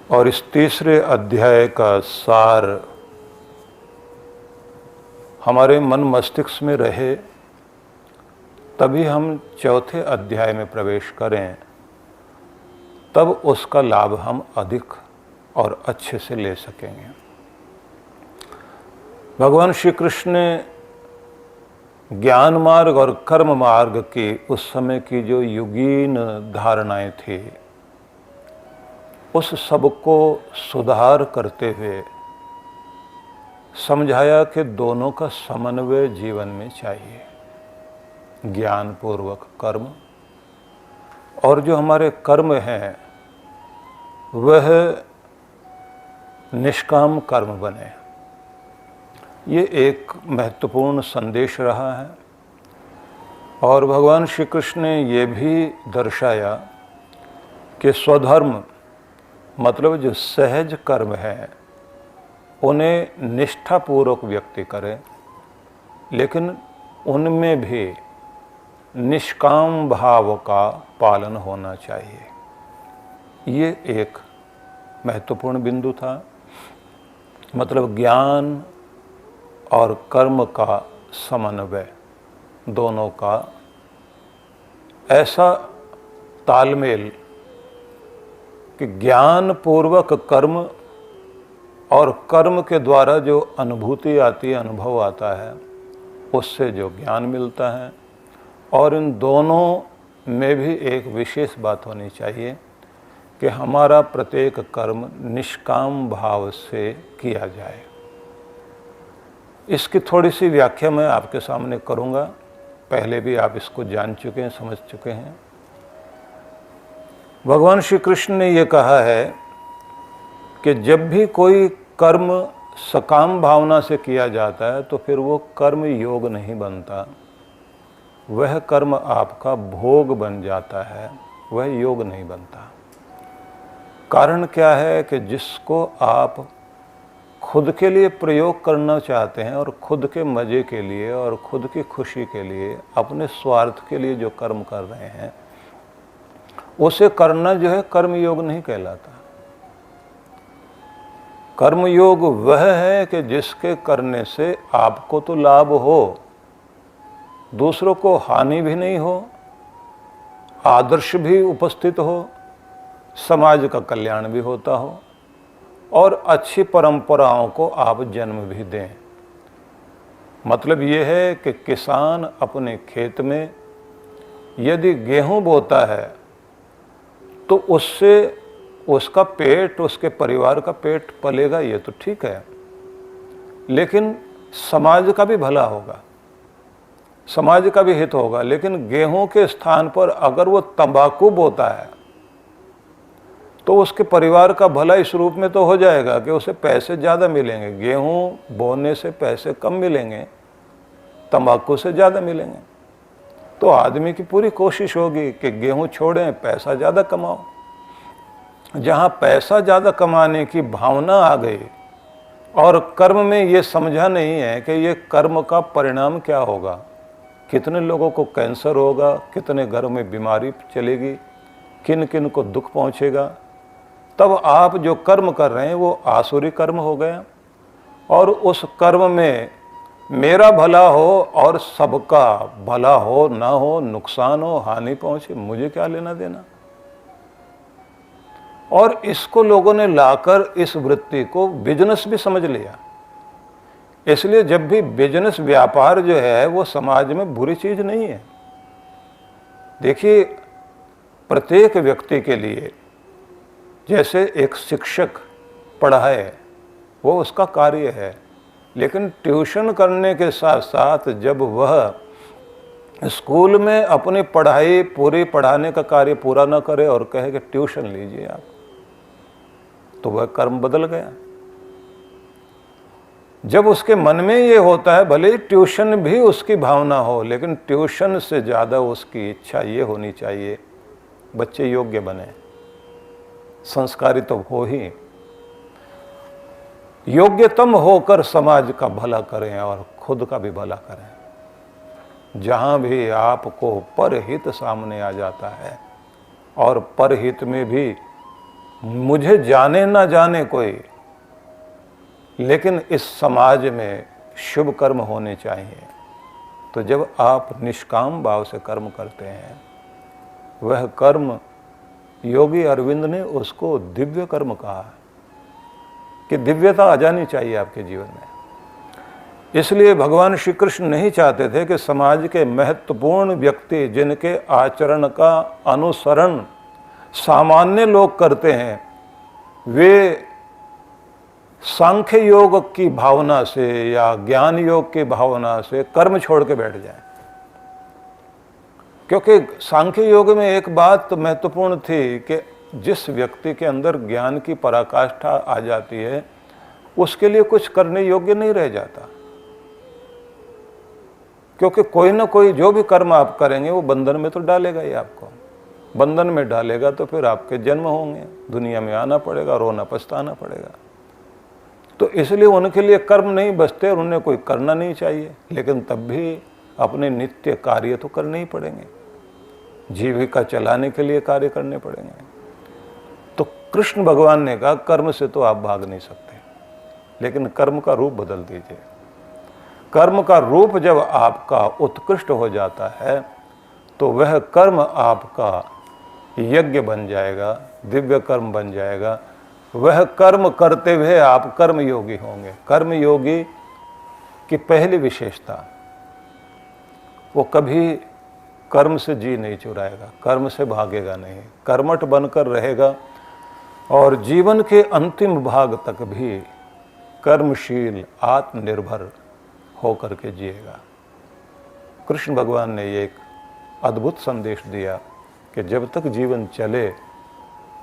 और इस तीसरे अध्याय का सार हमारे मन मस्तिष्क में रहे तभी हम चौथे अध्याय में प्रवेश करें, तब उसका लाभ हम अधिक और अच्छे से ले सकेंगे। भगवान श्री कृष्ण ने ज्ञान मार्ग और कर्म मार्ग की उस समय की जो युगीन धारणाएं थी, उस सब को सुधार करते हुए समझाया कि दोनों का समन्वय जीवन में चाहिए। ज्ञान पूर्वक कर्म, और जो हमारे कर्म हैं वह निष्काम कर्म बने। ये एक महत्वपूर्ण संदेश रहा है। और भगवान श्री कृष्ण ने ये भी दर्शाया कि स्वधर्म मतलब जो सहज कर्म है उन्हें निष्ठापूर्वक व्यक्ति करे, लेकिन उनमें भी निष्काम भाव का पालन होना चाहिए। ये एक महत्वपूर्ण बिंदु था। मतलब ज्ञान और कर्म का समन्वय, दोनों का ऐसा तालमेल कि ज्ञान पूर्वक कर्म और कर्म के द्वारा जो अनुभूति आती है, अनुभव आता है, उससे जो ज्ञान मिलता है। और इन दोनों में भी एक विशेष बात होनी चाहिए कि हमारा प्रत्येक कर्म निष्काम भाव से किया जाए। इसकी थोड़ी सी व्याख्या मैं आपके सामने करूंगा। पहले भी आप इसको जान चुके हैं, समझ चुके हैं। भगवान श्री कृष्ण ने ये कहा है कि जब भी कोई कर्म सकाम भावना से किया जाता है तो फिर वो कर्म योग नहीं बनता, वह कर्म आपका भोग बन जाता है, वह योग नहीं बनता। कारण क्या है कि जिसको आप खुद के लिए प्रयोग करना चाहते हैं और खुद के मज़े के लिए और खुद की खुशी के लिए, अपने स्वार्थ के लिए जो कर्म कर रहे हैं, उसे करना जो है कर्म योग नहीं कहलाता। कर्म योग वह है कि जिसके करने से आपको तो लाभ हो, दूसरों को हानि भी नहीं हो, आदर्श भी उपस्थित हो, समाज का कल्याण भी होता हो और अच्छी परंपराओं को आप जन्म भी दें। मतलब ये है कि किसान अपने खेत में यदि गेहूं बोता है तो उससे उसका पेट, उसके परिवार का पेट पलेगा, ये तो ठीक है, लेकिन समाज का भी भला होगा, समाज का भी हित होगा। लेकिन गेहूं के स्थान पर अगर वो तंबाकू बोता है तो उसके परिवार का भला इस रूप में तो हो जाएगा कि उसे पैसे ज़्यादा मिलेंगे। गेहूं बोने से पैसे कम मिलेंगे, तंबाकू से ज़्यादा मिलेंगे। तो आदमी की पूरी कोशिश होगी कि गेहूं छोड़ें, पैसा ज़्यादा कमाओ। जहाँ पैसा ज़्यादा कमाने की भावना आ गई और कर्म में ये समझा नहीं है कि ये कर्म का परिणाम क्या होगा, कितने लोगों को कैंसर होगा, कितने घरों में बीमारी चलेगी, किन किन को दुख पहुँचेगा, तब आप जो कर्म कर रहे हैं वो आसुरी कर्म हो गया। और उस कर्म में मेरा भला हो और सबका भला हो ना हो, नुकसान हो, हानि पहुंचे, मुझे क्या लेना देना। और इसको लोगों ने लाकर इस वृत्ति को बिजनेस भी समझ लिया। इसलिए जब भी बिजनेस, व्यापार जो है वो समाज में बुरी चीज नहीं है। देखिए, प्रत्येक व्यक्ति के लिए जैसे एक शिक्षक पढ़ाए वो उसका कार्य है, लेकिन ट्यूशन करने के साथ साथ जब वह स्कूल में अपनी पढ़ाई पूरी, पढ़ाने का कार्य पूरा न करे और कहे कि ट्यूशन लीजिए आप, तो वह कर्म बदल गया। जब उसके मन में ये होता है, भले ट्यूशन भी उसकी भावना हो, लेकिन ट्यूशन से ज़्यादा उसकी इच्छा ये होनी चाहिए बच्चे योग्य बने, संस्कारित तो हो ही, योग्यतम होकर समाज का भला करें और खुद का भी भला करें। जहाँ भी आपको परहित सामने आ जाता है और परहित में भी मुझे जाने ना जाने कोई, लेकिन इस समाज में शुभ कर्म होने चाहिए। तो जब आप निष्काम भाव से कर्म करते हैं, वह कर्म योगी अरविंद ने उसको दिव्य कर्म कहा कि दिव्यता आ जानी चाहिए आपके जीवन में। इसलिए भगवान श्री कृष्ण नहीं चाहते थे कि समाज के महत्वपूर्ण व्यक्ति जिनके आचरण का अनुसरण सामान्य लोग करते हैं, वे सांख्य योग की भावना से या ज्ञान योग की भावना से कर्म छोड़ के बैठ जाएं। क्योंकि सांख्य योग में एक बात तो महत्वपूर्ण थी कि जिस व्यक्ति के अंदर ज्ञान की पराकाष्ठा आ जाती है, उसके लिए कुछ करने योग्य नहीं रह जाता। क्योंकि कोई ना कोई जो भी कर्म आप करेंगे वो बंधन में तो डालेगा ही आपको। बंधन में डालेगा तो फिर आपके जन्म होंगे, दुनिया में आना पड़ेगा, रोना पछताना पड़ेगा। तो इसलिए उनके लिए कर्म नहीं बचते और उन्हें कोई करना नहीं चाहिए, लेकिन तब भी अपने नित्य कार्य तो करने ही पड़ेंगे, जीविका चलाने के लिए कार्य करने पड़ेंगे। तो कृष्ण भगवान ने कहा कर्म से तो आप भाग नहीं सकते, लेकिन कर्म का रूप बदल दीजिए। कर्म का रूप जब आपका उत्कृष्ट हो जाता है तो वह कर्म आपका यज्ञ बन जाएगा, दिव्य कर्म बन जाएगा। वह कर्म करते हुए आप कर्म योगी होंगे। कर्म योगी की पहली विशेषता, वो कभी कर्म से जी नहीं चुराएगा, कर्म से भागेगा नहीं, कर्मठ बनकर रहेगा और जीवन के अंतिम भाग तक भी कर्मशील आत्मनिर्भर होकर के जिएगा। कृष्ण भगवान ने ये एक अद्भुत संदेश दिया कि जब तक जीवन चले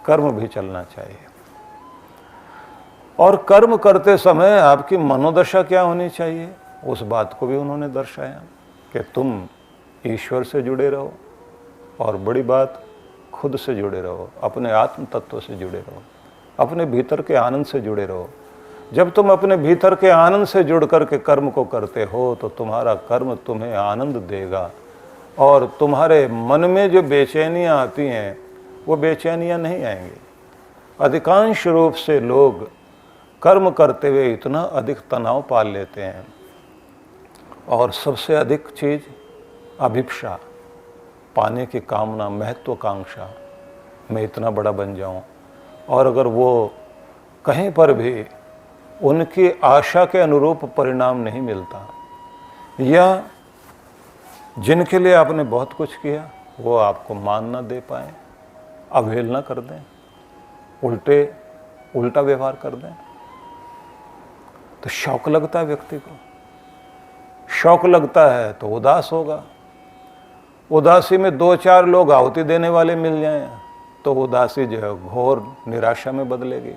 कर्म भी चलना चाहिए। और कर्म करते समय आपकी मनोदशा क्या होनी चाहिए, उस बात को भी उन्होंने दर्शाया कि तुम ईश्वर से जुड़े रहो और बड़ी बात खुद से जुड़े रहो, अपने आत्म तत्व से जुड़े रहो, अपने भीतर के आनंद से जुड़े रहो। जब तुम अपने भीतर के आनंद से जुड़ करके कर्म को करते हो तो तुम्हारा कर्म तुम्हें आनंद देगा और तुम्हारे मन में जो बेचैनियाँ आती हैं वो बेचैनियाँ नहीं आएंगी। अधिकांश रूप से लोग कर्म करते हुए इतना अधिक तनाव पाल लेते हैं और सबसे अधिक चीज़ अभिप्सा, पाने की कामना, महत्वाकांक्षा, मैं इतना बड़ा बन जाऊं। और अगर वो कहीं पर भी उनकी आशा के अनुरूप परिणाम नहीं मिलता या जिनके लिए आपने बहुत कुछ किया वो आपको मान ना दे पाए, अवहेलना कर दें, उल्टा व्यवहार कर दें, तो शौक लगता है व्यक्ति को। शौक लगता है तो उदास होगा। उदासी में 2-4 लोग आहुति देने वाले मिल जाएं तो उदासी जो है घोर निराशा में बदलेगी।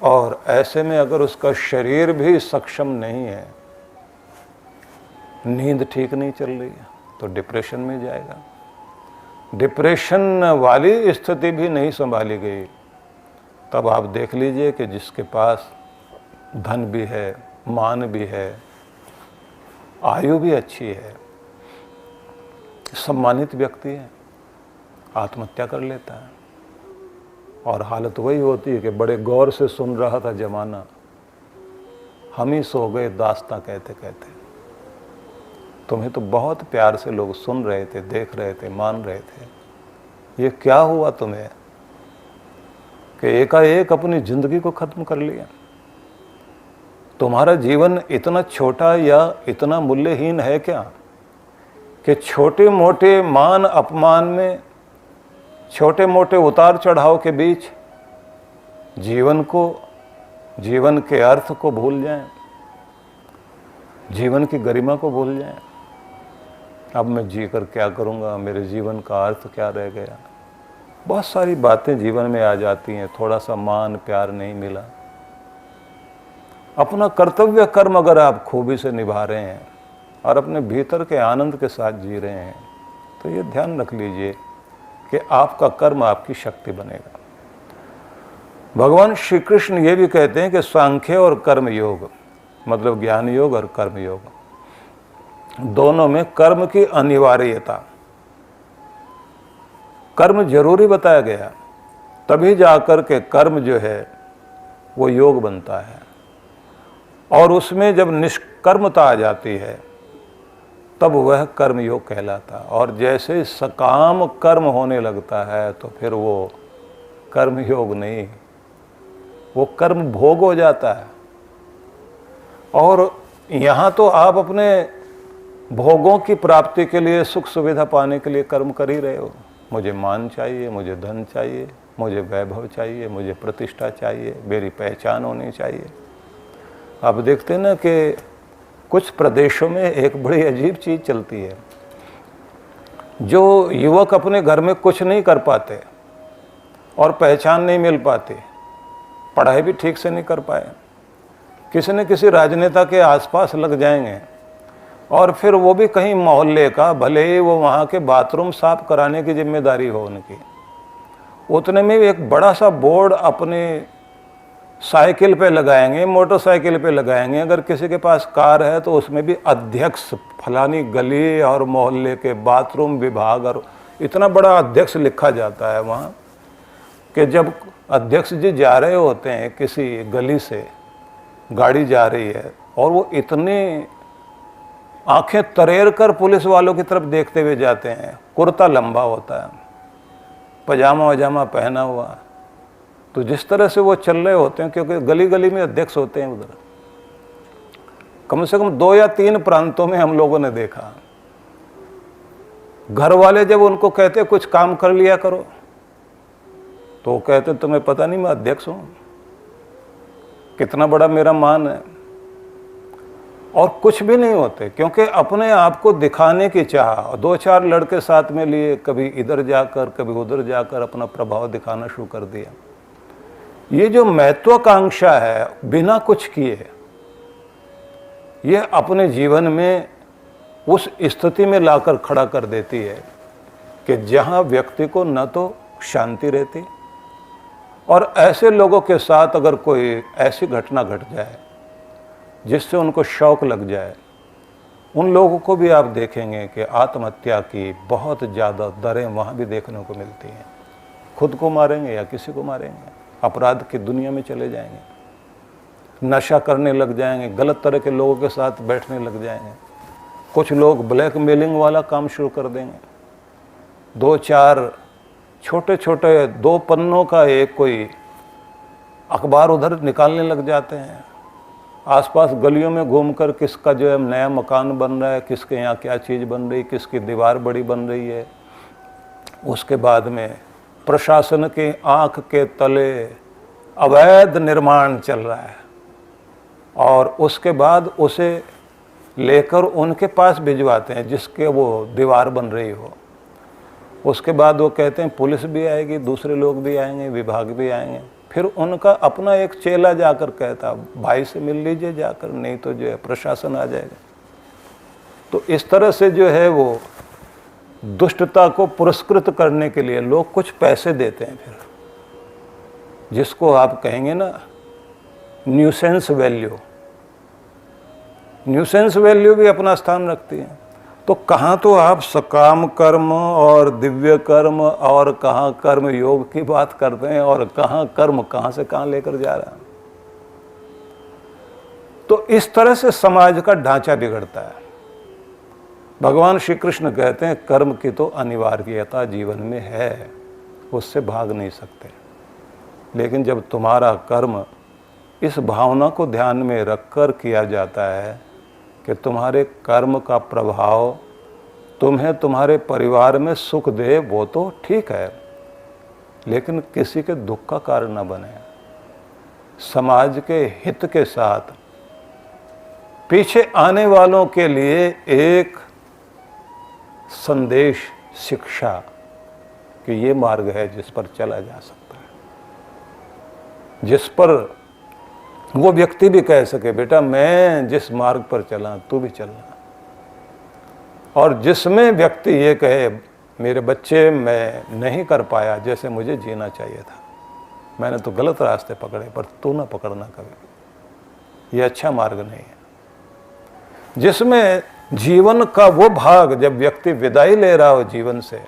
और ऐसे में अगर उसका शरीर भी सक्षम नहीं है, नींद ठीक नहीं चल रही है, तो डिप्रेशन में जाएगा। डिप्रेशन वाली स्थिति भी नहीं संभाली गई, तब आप देख लीजिए कि जिसके पास धन भी है, मान भी है, आयु भी अच्छी है, सम्मानित व्यक्ति है, आत्महत्या कर लेता है। और हालत वही होती है कि बड़े गौर से सुन रहा था जमाना, हम ही सो गए दास्तां कहते कहते। तुम्हें तो बहुत प्यार से लोग सुन रहे थे, देख रहे थे, मान रहे थे, ये क्या हुआ तुम्हें कि एकाएक अपनी जिंदगी को खत्म कर लिया। तुम्हारा जीवन इतना छोटा या इतना मूल्यहीन है क्या कि छोटे मोटे मान अपमान में, छोटे मोटे उतार चढ़ाव के बीच जीवन के अर्थ को भूल जाएं, जीवन की गरिमा को भूल जाएं। अब मैं जीकर क्या करूंगा, मेरे जीवन का अर्थ क्या रह गया। बहुत सारी बातें जीवन में आ जाती हैं, थोड़ा सा मान प्यार नहीं मिला। अपना कर्तव्य कर्म अगर आप खूबी से निभा रहे हैं और अपने भीतर के आनंद के साथ जी रहे हैं तो ये ध्यान रख लीजिए कि आपका कर्म आपकी शक्ति बनेगा। भगवान श्री कृष्ण ये भी कहते हैं कि सांख्य और कर्म योग, मतलब ज्ञान योग और कर्म योग, दोनों में कर्म की अनिवार्यता, कर्म जरूरी बताया गया, तभी जाकर के कर्म जो है वो योग बनता है। और उसमें जब निष्कर्मता आ जाती है तब वह कर्म योग कहलाता। और जैसे सकाम कर्म होने लगता है तो फिर वो कर्म योग नहीं, वो कर्म भोग हो जाता है। और यहाँ तो आप अपने भोगों की प्राप्ति के लिए, सुख सुविधा पाने के लिए कर्म कर ही रहे हो। मुझे मान चाहिए, मुझे धन चाहिए, मुझे वैभव चाहिए, मुझे प्रतिष्ठा चाहिए, मेरी पहचान होनी चाहिए। आप देखते हैं ना कि कुछ प्रदेशों में एक बड़ी अजीब चीज़ चलती है। जो युवक अपने घर में कुछ नहीं कर पाते और पहचान नहीं मिल पाती, पढ़ाई भी ठीक से नहीं कर पाए, किसी न किसी राजनेता के आसपास लग जाएंगे और फिर वो भी कहीं मोहल्ले का, भले ही वो वहाँ के बाथरूम साफ कराने की जिम्मेदारी हो उनकी, उतने में एक बड़ा सा बोर्ड अपने साइकिल पे लगाएंगे, मोटरसाइकिल पे लगाएंगे। अगर किसी के पास कार है तो उसमें भी अध्यक्ष फलानी गली और मोहल्ले के बाथरूम विभाग, और इतना बड़ा अध्यक्ष लिखा जाता है वहाँ कि जब अध्यक्ष जी जा रहे होते हैं किसी गली से, गाड़ी जा रही है और वो इतने आंखें तरेर कर पुलिस वालों की तरफ देखते हुए जाते हैं। कुर्ता लंबा होता है, पजामा वजामा पहना हुआ, तो जिस तरह से वो चल रहे होते हैं, क्योंकि गली गली में अध्यक्ष होते हैं उधर, कम से कम 2 या 3 प्रांतों में हम लोगों ने देखा। घर वाले जब उनको कहते कुछ काम कर लिया करो तो वो कहते तुम्हें पता नहीं मैं अध्यक्ष हूं, कितना बड़ा मेरा मान है। और कुछ भी नहीं होते, क्योंकि अपने आप को दिखाने की चाह, 2-4 लड़के साथ में लिए, कभी इधर जाकर कभी उधर जाकर अपना प्रभाव दिखाना शुरू कर दिया। ये जो महत्वाकांक्षा है बिना कुछ किए, ये अपने जीवन में उस स्थिति में लाकर खड़ा कर देती है कि जहां व्यक्ति को न तो शांति रहती, और ऐसे लोगों के साथ अगर कोई ऐसी घटना घट जाए जिससे उनको शौक लग जाए, उन लोगों को भी आप देखेंगे कि आत्महत्या की बहुत ज़्यादा दरें वहाँ भी देखने को मिलती हैं। खुद को मारेंगे या किसी को मारेंगे, अपराध की दुनिया में चले जाएंगे, नशा करने लग जाएंगे, गलत तरह के लोगों के साथ बैठने लग जाएंगे। कुछ लोग ब्लैकमेलिंग वाला काम शुरू कर देंगे, 2-4 छोटे छोटे 2 पन्नों का एक कोई अखबार उधर निकालने लग जाते हैं। आसपास गलियों में घूमकर किसका जो है नया मकान बन रहा है, किसके यहाँ क्या चीज़ बन रही, किसकी दीवार बड़ी बन रही है। उसके बाद में प्रशासन की आंख के तले अवैध निर्माण चल रहा है, और उसके बाद उसे लेकर उनके पास भिजवाते हैं जिसके वो दीवार बन रही हो। उसके बाद वो कहते हैं पुलिस भी आएगी, दूसरे लोग भी आएंगे, विभाग भी आएंगे। फिर उनका अपना एक चेला जाकर कहता भाई से मिल लीजिए जाकर, नहीं तो जो है प्रशासन आ जाएगा। तो इस तरह से जो है वो दुष्टता को पुरस्कृत करने के लिए लोग कुछ पैसे देते हैं, फिर जिसको आप कहेंगे ना न्यूसेंस वैल्यू। न्यूसेंस वैल्यू भी अपना स्थान रखती है। तो कहाँ तो आप सकाम कर्म और दिव्य कर्म और कहाँ कर्म योग की बात करते हैं, और कहाँ कर्म कहाँ से कहाँ लेकर जा रहा है। तो इस तरह से समाज का ढांचा बिगड़ता है। भगवान श्री कृष्ण कहते हैं कर्म की तो अनिवार्यता जीवन में है, उससे भाग नहीं सकते। लेकिन जब तुम्हारा कर्म इस भावना को ध्यान में रखकर किया जाता है कि तुम्हारे कर्म का प्रभाव तुम्हें तुम्हारे परिवार में सुख दे, वो तो ठीक है, लेकिन किसी के दुख का कारण न बने। समाज के हित के साथ पीछे आने वालों के लिए एक संदेश, शिक्षा कि ये मार्ग है जिस पर चला जा सकता है, जिस पर वो व्यक्ति भी कह सके बेटा मैं जिस मार्ग पर चला तू भी चलना, और जिसमें व्यक्ति ये कहे मेरे बच्चे मैं नहीं कर पाया जैसे मुझे जीना चाहिए था, मैंने तो गलत रास्ते पकड़े पर तू ना पकड़ना कभी, ये अच्छा मार्ग नहीं है। जिसमें जीवन का वो भाग जब व्यक्ति विदाई ले रहा हो जीवन से,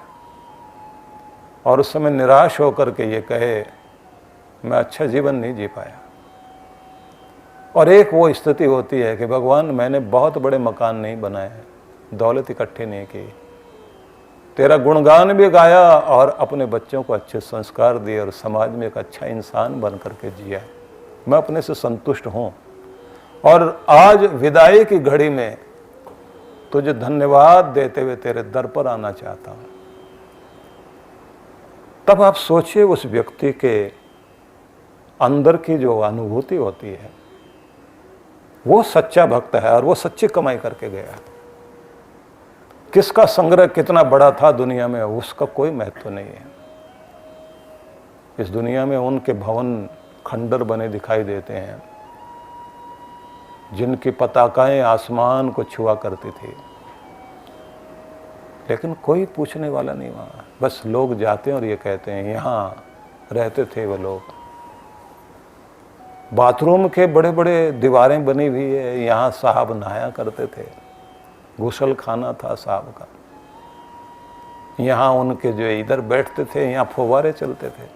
और उस समय निराश होकर के ये कहे मैं अच्छा जीवन नहीं जी पाया। और एक वो स्थिति होती है कि भगवान मैंने बहुत बड़े मकान नहीं बनाए, दौलत इकट्ठी नहीं की, तेरा गुणगान भी गाया और अपने बच्चों को अच्छे संस्कार दिए और समाज में एक अच्छा इंसान बन करके जिया, मैं अपने से संतुष्ट हूँ और आज विदाई की घड़ी में तुझे धन्यवाद देते हुए तेरे दर पर आना चाहता हूँ। तब आप सोचिए उस व्यक्ति के अंदर की जो अनुभूति होती है, वो सच्चा भक्त है और वो सच्ची कमाई करके गया। किसका संग्रह कितना बड़ा था दुनिया में उसका कोई महत्व नहीं है। इस दुनिया में उनके भवन खंडर बने दिखाई देते हैं, जिनकी पताकाएं आसमान को छुआ करती थी, लेकिन कोई पूछने वाला नहीं वहाँ। बस लोग जाते हैं और ये कहते हैं यहाँ रहते थे वो लोग। बाथरूम के बड़े बड़े दीवारें बनी हुई है, यहाँ साहब नहाया करते थे, गुसल खाना था साहब का, यहाँ उनके जो इधर बैठते थे यहाँ फव्वारे चलते थे।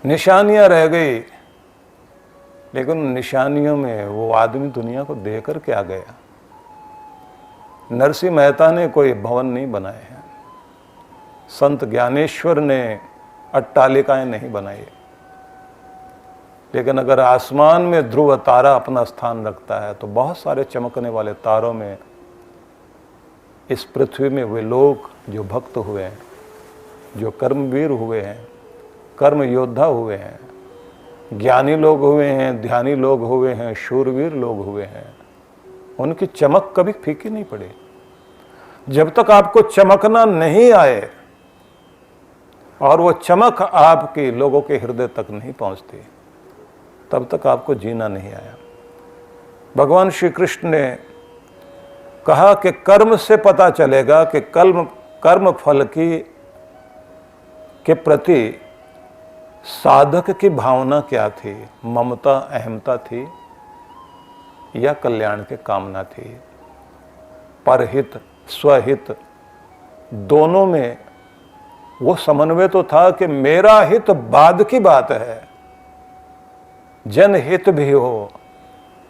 निशानियां रह गई, लेकिन निशानियों में वो आदमी दुनिया को देकर क्या गया। नरसिंह मेहता ने कोई भवन नहीं बनाए हैं, संत ज्ञानेश्वर ने अट्टालिकाएं नहीं बनाई, लेकिन अगर आसमान में ध्रुव तारा अपना स्थान रखता है तो बहुत सारे चमकने वाले तारों में इस पृथ्वी में वे लोग जो भक्त हुए हैं, जो कर्मवीर हुए हैं, कर्म योद्धा हुए हैं, ज्ञानी लोग हुए हैं, ध्यानी लोग हुए हैं, शूरवीर लोग हुए हैं, उनकी चमक कभी फीकी नहीं पड़ी। जब तक आपको चमकना नहीं आए और वो चमक आपके लोगों के हृदय तक नहीं पहुंचती, तब तक आपको जीना नहीं आया। भगवान श्री कृष्ण ने कहा कि कर्म से पता चलेगा कि कर्म फल के प्रति साधक की भावना क्या थी, ममता अहमता थी या कल्याण की कामना थी। परहित स्वहित दोनों में वो समन्वय तो था कि मेरा हित बाद की बात है, जनहित भी हो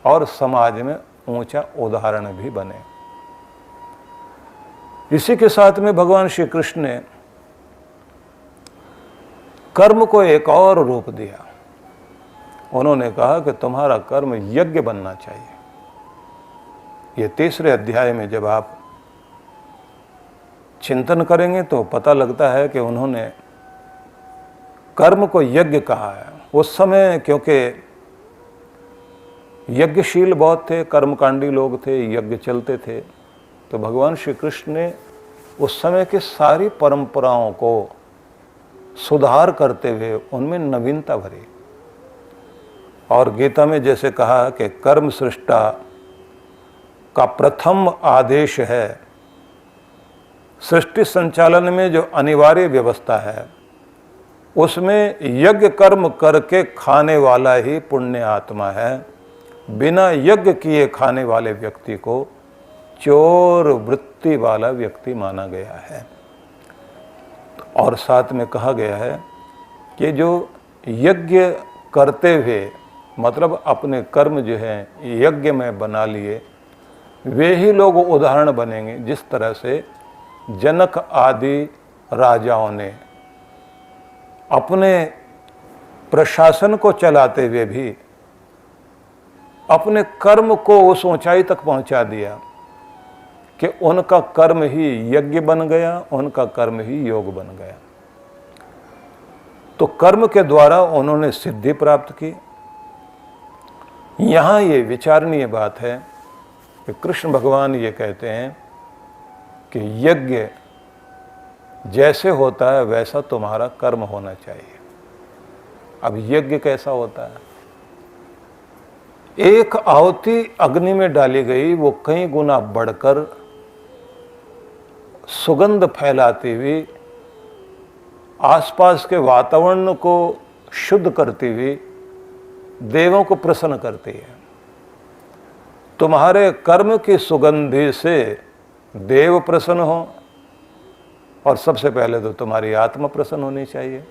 और समाज में ऊंचा उदाहरण भी बने। इसी के साथ में भगवान श्री कृष्ण ने कर्म को एक और रूप दिया। उन्होंने कहा कि तुम्हारा कर्म यज्ञ बनना चाहिए। ये तीसरे अध्याय में जब आप चिंतन करेंगे तो पता लगता है कि उन्होंने कर्म को यज्ञ कहा है। उस समय क्योंकि यज्ञशील बहुत थे, कर्मकांडी लोग थे, यज्ञ चलते थे, तो भगवान श्री कृष्ण ने उस समय की सारी परंपराओं को सुधार करते हुए उनमें नवीनता भरी। और गीता में जैसे कहा कि कर्म सृष्टा का प्रथम आदेश है, सृष्टि संचालन में जो अनिवार्य व्यवस्था है उसमें यज्ञ कर्म करके खाने वाला ही पुण्य आत्मा है। बिना यज्ञ किए खाने वाले व्यक्ति को चोर वृत्ति वाला व्यक्ति माना गया है। और साथ में कहा गया है कि जो यज्ञ करते हुए मतलब अपने कर्म जो है यज्ञ में बना लिए, वे ही लोग उदाहरण बनेंगे जिस तरह से जनक आदि राजाओं ने अपने प्रशासन को चलाते हुए भी अपने कर्म को उस ऊंचाई तक पहुंचा दिया कि उनका कर्म ही यज्ञ बन गया, उनका कर्म ही योग बन गया। तो कर्म के द्वारा उन्होंने सिद्धि प्राप्त की। यहां ये विचारणीय बात है कि कृष्ण भगवान ये कहते हैं कि यज्ञ जैसे होता है वैसा तुम्हारा कर्म होना चाहिए। अब यज्ञ कैसा होता है? एक आहुति अग्नि में डाली गई, वो कई गुना बढ़कर सुगंध फैलाती हुई आसपास के वातावरण को शुद्ध करती हुई देवों को प्रसन्न करती है। तुम्हारे कर्म की सुगंधि से देव प्रसन्न हो, और सबसे पहले तो तुम्हारी आत्मा प्रसन्न होनी चाहिए।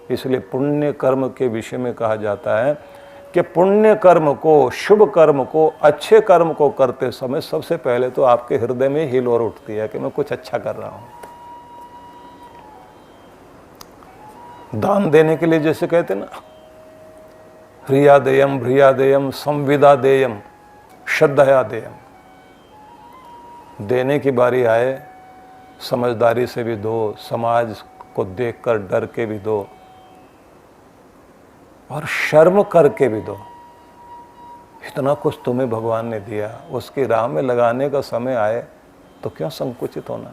इसलिए पुण्य कर्म के विषय में कहा जाता है कि पुण्य कर्म को, शुभ कर्म को, अच्छे कर्म को करते समय सबसे पहले तो आपके हृदय में हिलोर उठती है कि मैं कुछ अच्छा कर रहा हूं। दान देने के लिए जैसे कहते ना, ह्रियादेयम भ्रियादेयम संविदादेयम श्रद्धयादेयम, देने की बारी आए समझदारी से भी दो, समाज को देखकर डर के भी दो और शर्म करके भी दो। इतना कुछ तुम्हें भगवान ने दिया, उसकी राह में लगाने का समय आए तो क्यों संकुचित होना।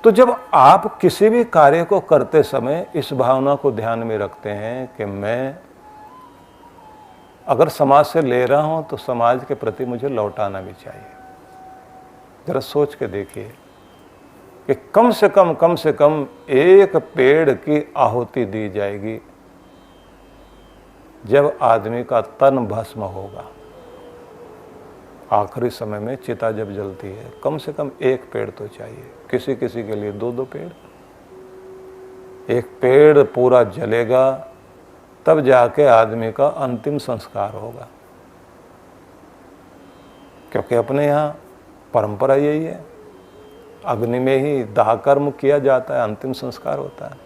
तो जब आप किसी भी कार्य को करते समय इस भावना को ध्यान में रखते हैं कि मैं अगर समाज से ले रहा हूं तो समाज के प्रति मुझे लौटाना भी चाहिए। जरा सोच के देखिए कि कम से कम एक पेड़ की आहुति दी जाएगी जब आदमी का तन भस्म होगा। आखिरी समय में चिता जब जलती है, कम से कम एक पेड़ तो चाहिए, किसी किसी के लिए दो पेड़। एक पेड़ पूरा जलेगा तब जाके आदमी का अंतिम संस्कार होगा, क्योंकि अपने यहाँ परंपरा यही है, अग्नि में ही दाह कर्म किया जाता है, अंतिम संस्कार होता है।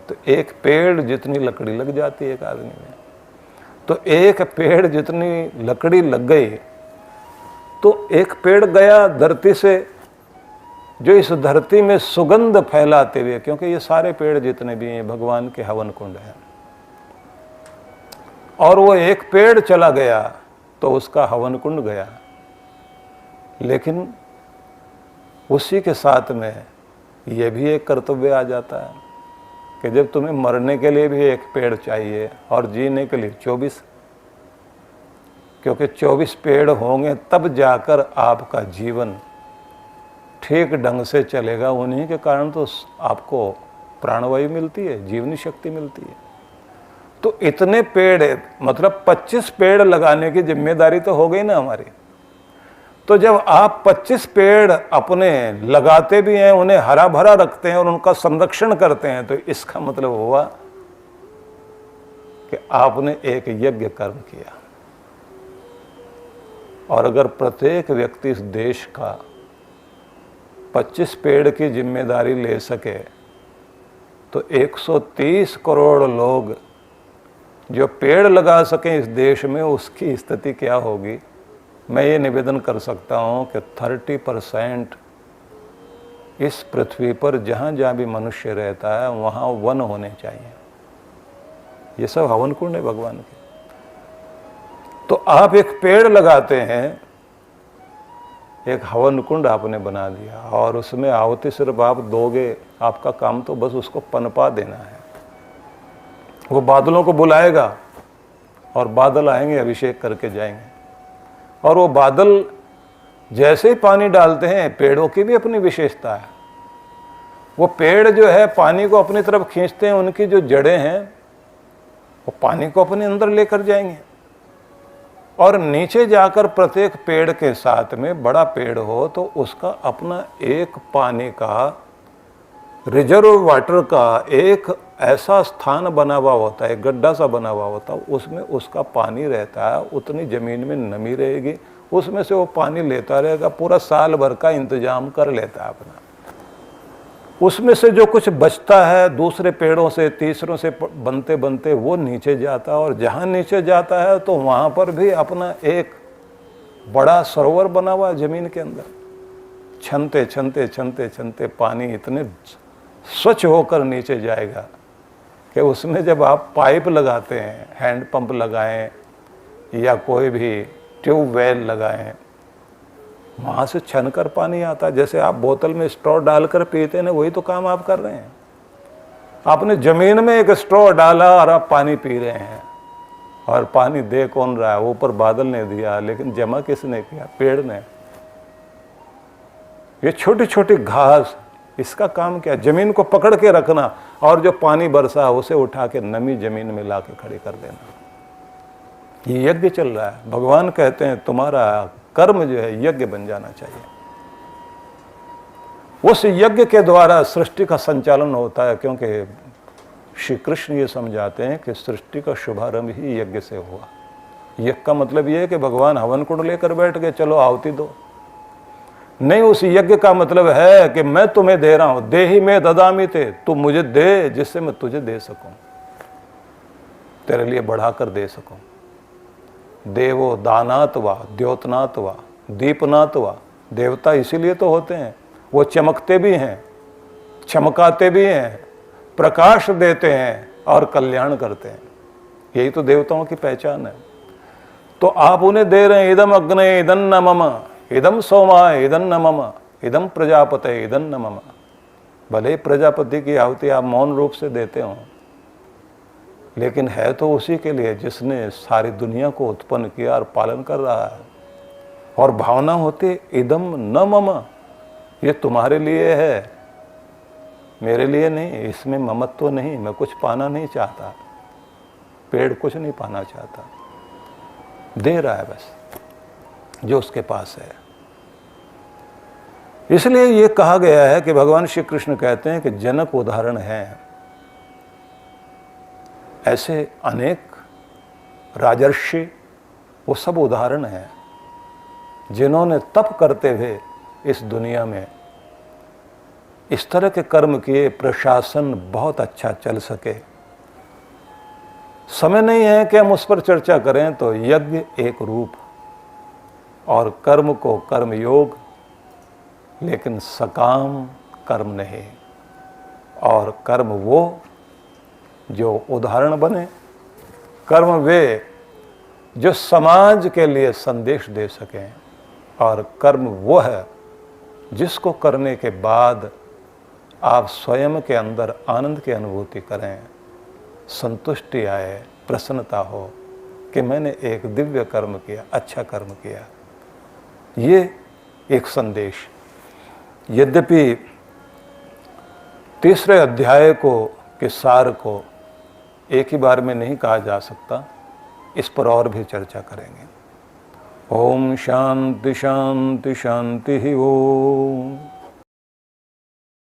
तो एक पेड़ जितनी लकड़ी लग जाती है एक आदमी में, तो एक पेड़ जितनी लकड़ी लग गई तो एक पेड़ गया धरती से, जो इस धरती में सुगंध फैलाते हुए, क्योंकि ये सारे पेड़ जितने भी हैं भगवान के हवन कुंड हैं, और वो एक पेड़ चला गया तो उसका हवन कुंड गया। लेकिन उसी के साथ में ये भी एक कर्तव्य आ जाता है कि जब तुम्हें मरने के लिए भी एक पेड़ चाहिए और जीने के लिए 24, क्योंकि 24 पेड़ होंगे तब जाकर आपका जीवन ठीक ढंग से चलेगा। उन्हीं के कारण तो आपको प्राणवायु मिलती है, जीवनी शक्ति मिलती है। तो इतने पेड़, मतलब 25 पेड़ लगाने की जिम्मेदारी तो हो गई ना हमारी। तो जब आप 25 पेड़ अपने लगाते भी हैं, उन्हें हरा भरा रखते हैं और उनका संरक्षण करते हैं, तो इसका मतलब हुआ कि आपने एक यज्ञ कर्म किया। और अगर प्रत्येक व्यक्ति इस देश का 25 पेड़ की जिम्मेदारी ले सके तो 130 करोड़ लोग जो पेड़ लगा सकें इस देश में, उसकी स्थिति क्या होगी। मैं ये निवेदन कर सकता हूँ कि 30% इस पृथ्वी पर जहाँ जहाँ भी मनुष्य रहता है वहाँ वन होने चाहिए। ये सब हवन कुंड है भगवान के। तो आप एक पेड़ लगाते हैं, एक हवन कुंड आपने बना दिया और उसमें आहुति सिर्फ आप दोगे, आपका काम तो बस उसको पनपा देना है। वो बादलों को बुलाएगा और बादल आएंगे, अभिषेक करके जाएंगे। और वो बादल जैसे ही पानी डालते हैं, पेड़ों की भी अपनी विशेषता है। वो पेड़ जो है पानी को अपनी तरफ खींचते हैं, उनकी जो जड़ें हैं वो पानी को अपने अंदर लेकर जाएंगे। और नीचे जाकर प्रत्येक पेड़ के साथ में, बड़ा पेड़ हो तो उसका अपना एक पानी का, रिजर्व वाटर का एक ऐसा स्थान बना हुआ होता है, गड्ढा सा बना हुआ होता है, उसमें उसका पानी रहता है। उतनी जमीन में नमी रहेगी, उसमें से वो पानी लेता रहेगा, पूरा साल भर का इंतजाम कर लेता है अपना। उसमें से जो कुछ बचता है दूसरे पेड़ों से, तीसरों से बनते बनते वो नीचे जाता है। और जहाँ नीचे जाता है तो वहाँ पर भी अपना एक बड़ा सरोवर बना हुआ है जमीन के अंदर। छनते छनते छनते छनते पानी इतने स्वच्छ होकर नीचे जाएगा कि उसमें जब आप पाइप लगाते हैं, हैंड पंप लगाएं या कोई भी ट्यूबवेल लगाएं, वहाँ से छनकर पानी आता है। जैसे आप बोतल में स्ट्रॉ डालकर पीते हैं ना, वही तो काम आप कर रहे हैं। आपने जमीन में एक स्ट्रॉ डाला और आप पानी पी रहे हैं। और पानी दे कौन रहा है? ऊपर बादल ने दिया, लेकिन जमा किसने किया? पेड़ ने। ये छोटी छोटी घास, इसका काम क्या? जमीन को पकड़ के रखना और जो पानी बरसा उसे उठा के नमी जमीन में ला के खड़ी कर देना। ये यज्ञ चल रहा है। भगवान कहते हैं तुम्हारा कर्म जो है यज्ञ बन जाना चाहिए। उस यज्ञ के द्वारा सृष्टि का संचालन होता है, क्योंकि श्री कृष्ण ये समझाते हैं कि सृष्टि का शुभारंभ ही यज्ञ से हुआ। यज्ञ का मतलब ये है कि भगवान हवन कुंड लेकर बैठ गए, चलो आहुति दो, नहीं। उस यज्ञ का मतलब है कि मैं तुम्हें दे रहा हूं, दे ही में ददामी थे, तू मुझे दे जिससे मैं तुझे दे सकूं, तेरे लिए बढ़ाकर दे सकूं। देवो दानात वा द्योतनात वा दीपनात वा, देवता इसीलिए तो होते हैं, वो चमकते भी हैं, चमकाते भी हैं, प्रकाश देते हैं और कल्याण करते हैं। यही तो देवताओं की पहचान है। तो आप उन्हें दे रहे हैं, इदम अग्ने इदं न मम, इदम सोमा इदं न मम, इदम प्रजापते इदं न मम। भले प्रजापति की आहुति आप मौन रूप से देते हो, लेकिन है तो उसी के लिए जिसने सारी दुनिया को उत्पन्न किया और पालन कर रहा है। और भावना होती इदम न मम, ये तुम्हारे लिए है, मेरे लिए नहीं, इसमें ममत्व नहीं, मैं कुछ पाना नहीं चाहता, पेड़ कुछ नहीं पाना चाहता, दे रहा है बस जो उसके पास है। इसलिए ये कहा गया है कि भगवान श्री कृष्ण कहते हैं कि जनक उदाहरण है। ऐसे अनेक राजर्षि, वो सब उदाहरण हैं जिन्होंने तप करते हुए इस दुनिया में इस तरह के कर्म किए, प्रशासन बहुत अच्छा चल सके। समय नहीं है कि हम उस पर चर्चा करें, तो यज्ञ एक रूप और कर्म को कर्म योग, लेकिन सकाम कर्म नहीं। और कर्म वो जो उदाहरण बने, कर्म वे जो समाज के लिए संदेश दे सकें, और कर्म वो है जिसको करने के बाद आप स्वयं के अंदर आनंद की अनुभूति करें, संतुष्टि आए, प्रसन्नता हो कि मैंने एक दिव्य कर्म किया, अच्छा कर्म किया। ये एक संदेश। यद्यपि तीसरे अध्याय को के सार को एक ही बार में नहीं कहा जा सकता, इस पर और भी चर्चा करेंगे। ओम शांति शांति शांति ओम।